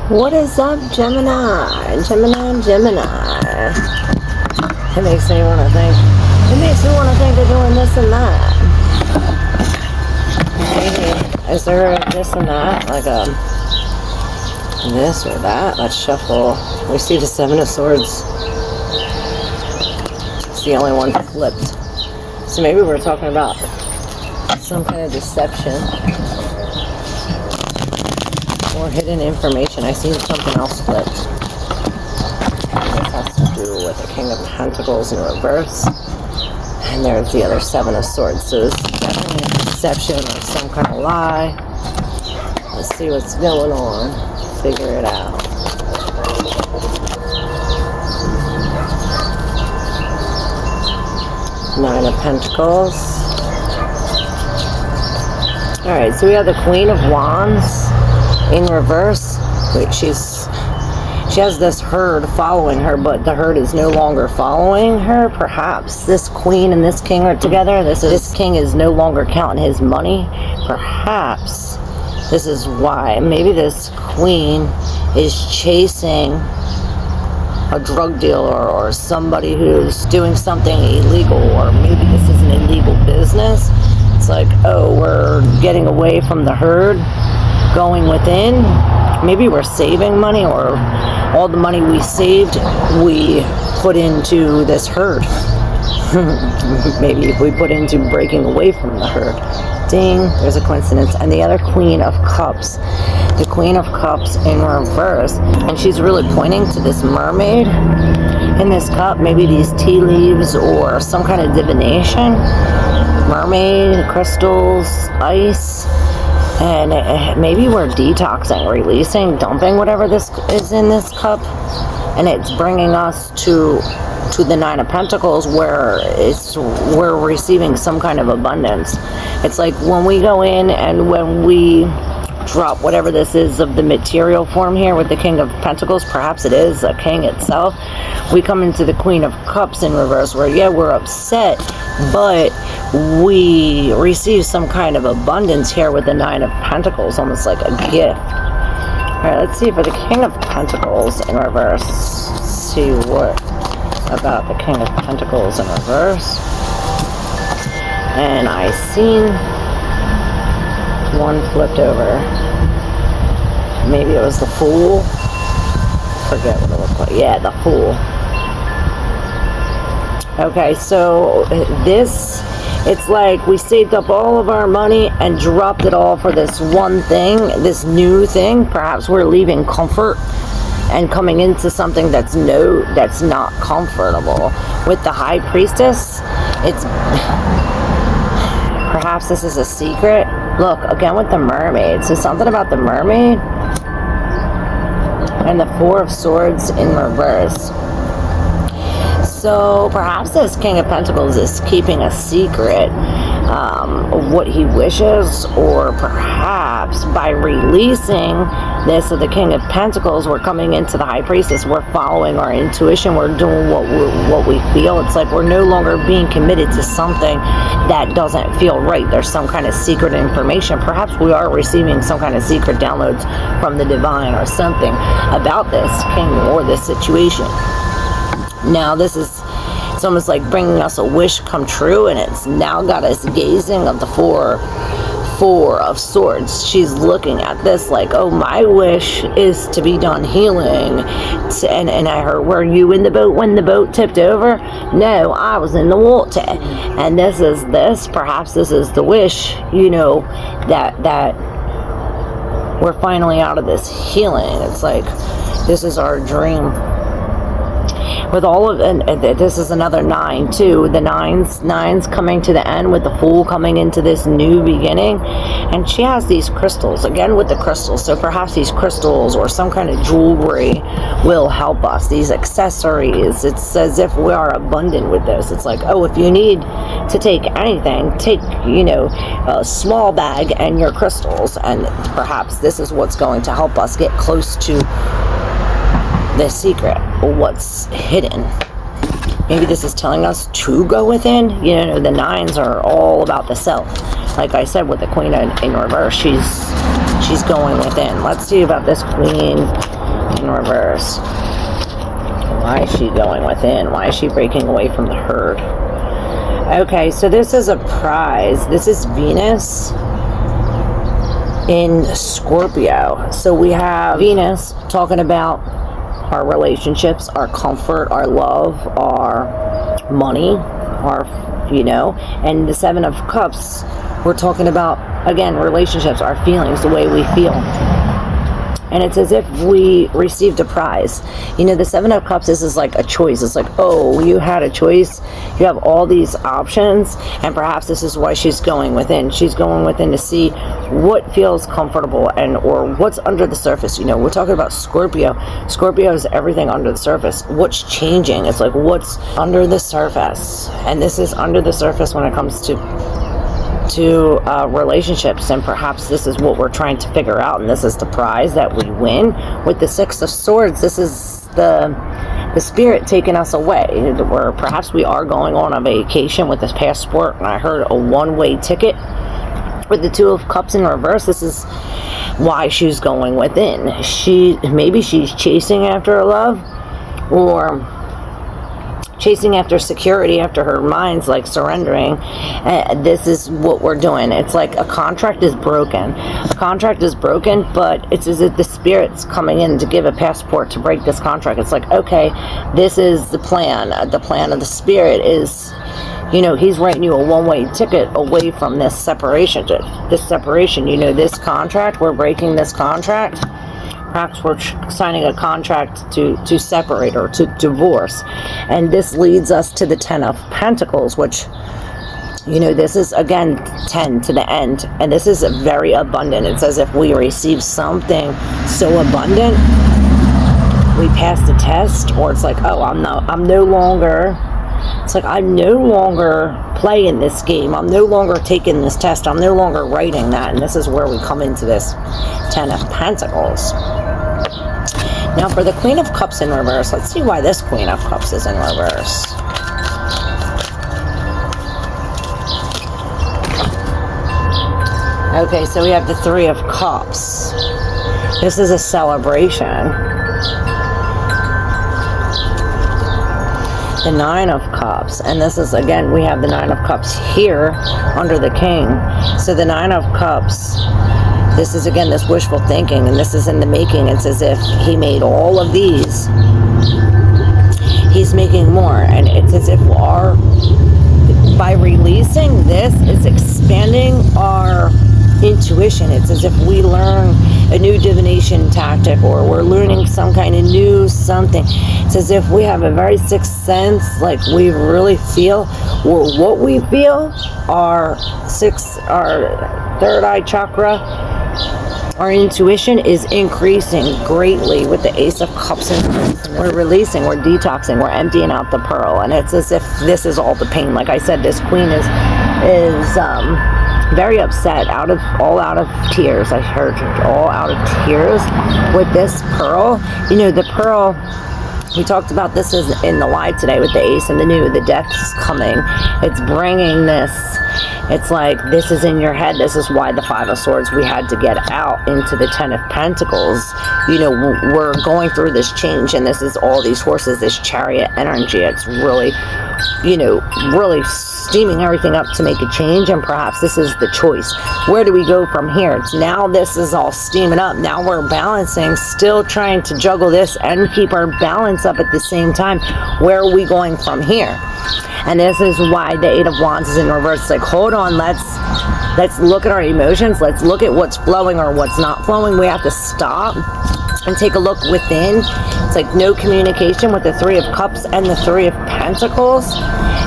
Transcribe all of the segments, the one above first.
What is up, Gemini? Gemini. It makes me want to think. It makes me want to think they're doing this and that. Maybe. Is there a this and that? Like a this or that? Let's shuffle. We see the Seven of Swords. It's the only one flipped. So maybe we're talking about some kind of deception. Or hidden information. I see something else flipped. This has to do with the King of Pentacles in reverse. And there's the other Seven of Swords. So this is definitely a deception or some kind of lie. Let's see what's going on. Figure it out. Nine of Pentacles. Alright, so we have the Queen of Wands in reverse. Wait, she has this herd following her, but the herd is no longer following her. Perhaps this queen and this king are together. This king is no longer counting his money. Perhaps this is why. Maybe this queen is chasing a drug dealer or somebody who's doing something illegal, or maybe this is an illegal business. It's like, oh, we're getting away from the herd, going within. Maybe we're saving money, or all the money we saved we put into this herd. Maybe if we put into breaking away from the herd. Ding, there's a coincidence. And the other Queen of Cups, the Queen of Cups in reverse, and she's really pointing to this mermaid in this cup. Maybe these tea leaves or some kind of divination. Mermaid, crystals, ice. And maybe we're detoxing, releasing, dumping whatever this is in this cup, and it's bringing us to the Nine of Pentacles, where we're receiving some kind of abundance. It's like when we go in and when we drop whatever this is of the material form here with the King of Pentacles, perhaps it is a king itself, we come into the Queen of Cups in reverse, where yeah, we're upset, but we receive some kind of abundance here with the Nine of Pentacles, almost like a gift. Alright, let's see for the King of Pentacles in reverse. See what about the King of Pentacles in reverse. And I seen one flipped over. Maybe it was the Fool. Forget what it looked like. Yeah, the Fool. Okay, so this, it's like we saved up all of our money and dropped it all for this one thing, this new thing. Perhaps we're leaving comfort and coming into something that's not comfortable. With the High Priestess, it's perhaps this is a secret. Look, again with the mermaid. So something about the mermaid and the Four of Swords in reverse. So perhaps this King of Pentacles is keeping a secret of what he wishes, or perhaps by releasing this of the King of Pentacles, we're coming into the High Priestess. We're following our intuition. We're doing what we feel. It's like we're no longer being committed to something that doesn't feel right. There's some kind of secret information. Perhaps we are receiving some kind of secret downloads from the divine or something about this king or this situation. Now this is, it's almost like bringing us a wish come true, and it's now got us gazing of the Four of Swords. She's looking at this like, oh, my wish is to be done healing. And I heard, were you in the boat when the boat tipped over? No, I was in the water. And perhaps this is the wish, you know, that we're finally out of this healing. It's like, this is our dream. With all of, and this is another 9 too. The nines coming to the end, with the Fool coming into this new beginning. And she has these crystals, again with the crystals. So perhaps these crystals or some kind of jewelry will help us. These accessories, it's as if we are abundant with this. It's like, oh, if you need to take anything, take, you know, a small bag and your crystals. And perhaps this is what's going to help us get close to the secret, what's hidden. Maybe this is telling us to go within. You know, the nines are all about the self. Like I said, with the Queen in reverse, she's going within. Let's see about this Queen in reverse. Why is she going within? Why is she breaking away from the herd? Okay, so this is a prize. This is Venus in Scorpio. So we have Venus talking about our relationships, our comfort, our love, our money, our, you know, and the Seven of Cups, we're talking about, again, relationships, our feelings, the way we feel. And it's as if we received a prize. You know, the Seven of Cups, this is like a choice. It's like, oh, you had a choice. You have all these options. And perhaps this is why she's going within. She's going within to see what feels comfortable and or what's under the surface. You know, we're talking about Scorpio. Scorpio is everything under the surface. What's changing? It's like, what's under the surface? And this is under the surface when it comes to relationships, and perhaps this is what we're trying to figure out, and this is the prize that we win with the Six of Swords. This is the spirit taking us away, where perhaps we are going on a vacation with this passport, and I heard a one-way ticket with the Two of Cups in reverse. This is why she's going within. Maybe she's chasing after a love, or chasing after security, after her mind's like surrendering. This is what we're doing. It's like a contract is broken. A contract is broken, but it's as if the spirit's coming in to give a passport to break this contract. It's like, okay, this is the plan. The plan of the spirit is, you know, he's writing you a one-way ticket away from this separation. You know, this contract, we're breaking this contract. Perhaps we're signing a contract to separate or to divorce. And this leads us to the Ten of Pentacles, which, you know, this is, again, 10 to the end. And this is very abundant. It's as if we receive something so abundant, we pass the test, or it's like, oh, I'm no longer... It's like, I'm no longer playing this game. I'm no longer taking this test. I'm no longer writing that. And this is where we come into this Ten of Pentacles. Now for the Queen of Cups in reverse, let's see why this Queen of Cups is in reverse. Okay, so we have the Three of Cups. This is a celebration. The Nine of Cups, and this is, again, we have the Nine of Cups here under the King. So the Nine of Cups, this is, again, this wishful thinking, and this is in the making. It's as if he made all of these, he's making more, and it's as if by releasing this, it's expanding our intuition. It's as if we learn a new divination tactic, or we're learning some kind of new something. It's as if we have a very sixth sense, like we really feel, or what we feel, our third eye chakra, our intuition is increasing greatly with the Ace of Cups. And we're releasing, we're detoxing, we're emptying out the pearl, and it's as if this is all the pain. Like I said, this queen is very upset, all out of tears. I heard all out of tears with this pearl. You know, the pearl, we talked about this in the live today with the Ace and the New. The death is coming. It's bringing this. It's like, this is in your head. This is why the Five of Swords, we had to get out into the Ten of Pentacles. You know, we're going through this change, and this is all these horses, this chariot energy. It's really, you know, really steaming everything up to make a change, and perhaps this is the choice. Where do we go from here? It's now this is all steaming up. Now we're balancing, still trying to juggle this and keep our balance up at the same time. Where are we going from here? And this is why the Eight of Wands is in reverse. It's like, hold on, let's look at our emotions. Let's look at what's flowing or what's not flowing. We have to stop and take a look within. It's like no communication with the Three of Cups and the Three of Pentacles.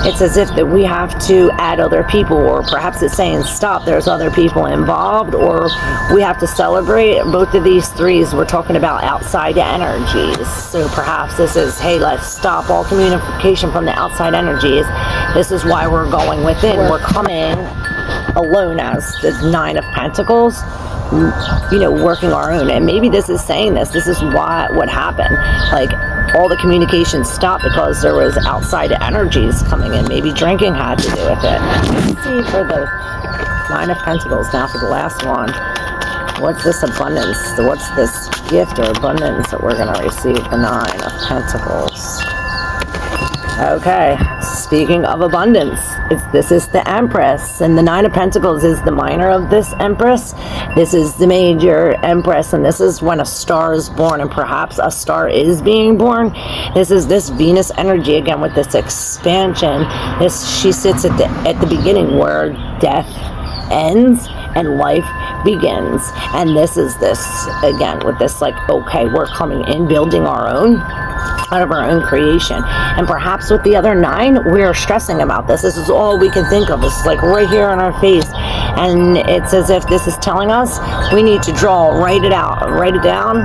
It's as if that we have to add other people, or perhaps it's saying stop, there's other people involved, or we have to celebrate. Both of these threes, we're talking about outside energies. So perhaps this is, hey, let's stop all communication from the outside energies. This is why we're going within. We're coming alone as the Nine of Pentacles, you know, working our own. And maybe this is saying this is what happened. Like, all the communication stopped because there was outside energies coming in. Maybe drinking had to do with it. Let's see for the Nine of Pentacles now for the last one. What's this abundance? What's this gift or abundance that we're going to receive? The 9 of Pentacles. Okay, speaking of abundance, this is the Empress, and the 9 of Pentacles is the minor of this Empress. This is the major Empress, and this is when a star is born, and perhaps a star is being born. This is this Venus energy again with this expansion. She sits at the beginning where death ends and life begins, and this is this again with this like, okay, we're coming in, building our own out of our own creation. And perhaps with the other 9, we're stressing about this. This is all we can think of. This is like right here on our face, and it's as if this is telling us we need to write it out, write it down.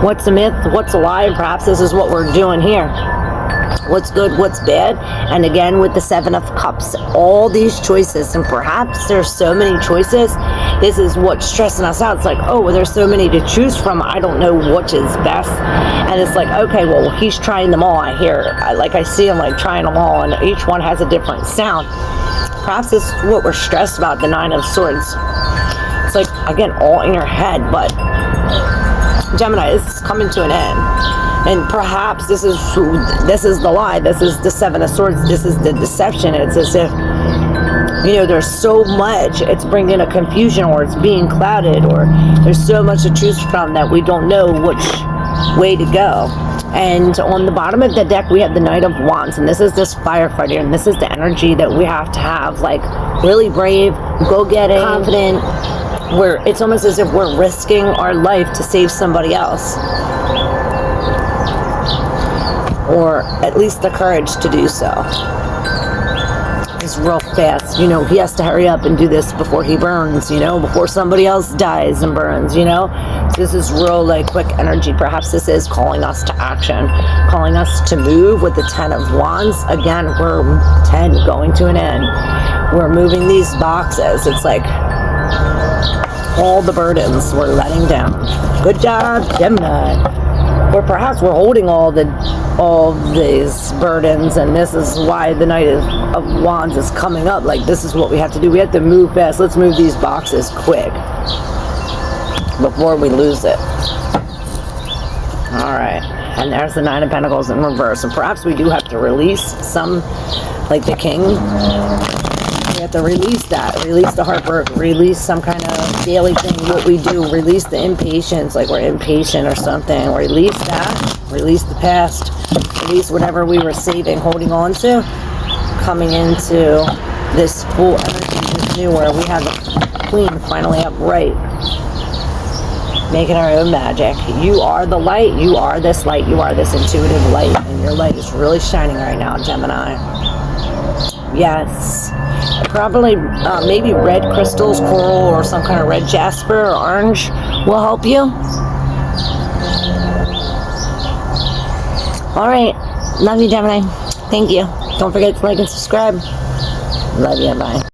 What's a myth, what's a lie? And perhaps this is what we're doing here. What's good, what's bad. And again with the 7 of Cups, all these choices, and perhaps there's so many choices. This is what's stressing us out. It's like, oh, well, there's so many to choose from, I don't know which is best. And it's like, okay, well, he's trying them all. I see him like trying them all, and each one has a different sound. Perhaps this is what we're stressed about, the 9 of Swords. It's like, again, all in your head. But Gemini, this is coming to an end. And perhaps this is the lie. This is the 7 of Swords. This is the deception. It's as if, there's so much. It's bringing a confusion, or it's being clouded, or there's so much to choose from that we don't know which way to go. And on the bottom of the deck, we have the Knight of Wands. And this is this firefighter. And this is the energy that we have to have. Like, really brave, go-getting, confident. Where it's almost as if we're risking our life to save somebody else. Or at least the courage to do so. It's real fast. He has to hurry up and do this before he burns, before somebody else dies and burns, So this is real, like, quick energy. Perhaps this is calling us to action, calling us to move with the 10 of Wands. Again, we're 10 going to an end. We're moving these boxes. It's like all the burdens we're letting down. Good job, Gemini. Or perhaps we're holding all these burdens, and this is why the Knight of Wands is coming up. Like, this is what we have to do. We have to move fast. Let's move these boxes quick before we lose it. All right. And there's the 9 of Pentacles in reverse. And perhaps we do have to release some, like the King. We have to release that. Release the heartbreak. Release some kind of daily thing, what we do. Release the impatience, like we're impatient or something. Release that. Release the past. Release whatever we were saving, holding on to. Coming into this full energy, this new, where we have the Queen finally upright. Making our own magic. You are the light. You are this light. You are this intuitive light. And your light is really shining right now, Gemini. Yes. Probably maybe red crystals, coral, or some kind of red jasper or orange will help you. All right. Love you, Gemini. Thank you. Don't forget to like and subscribe. Love you. Bye.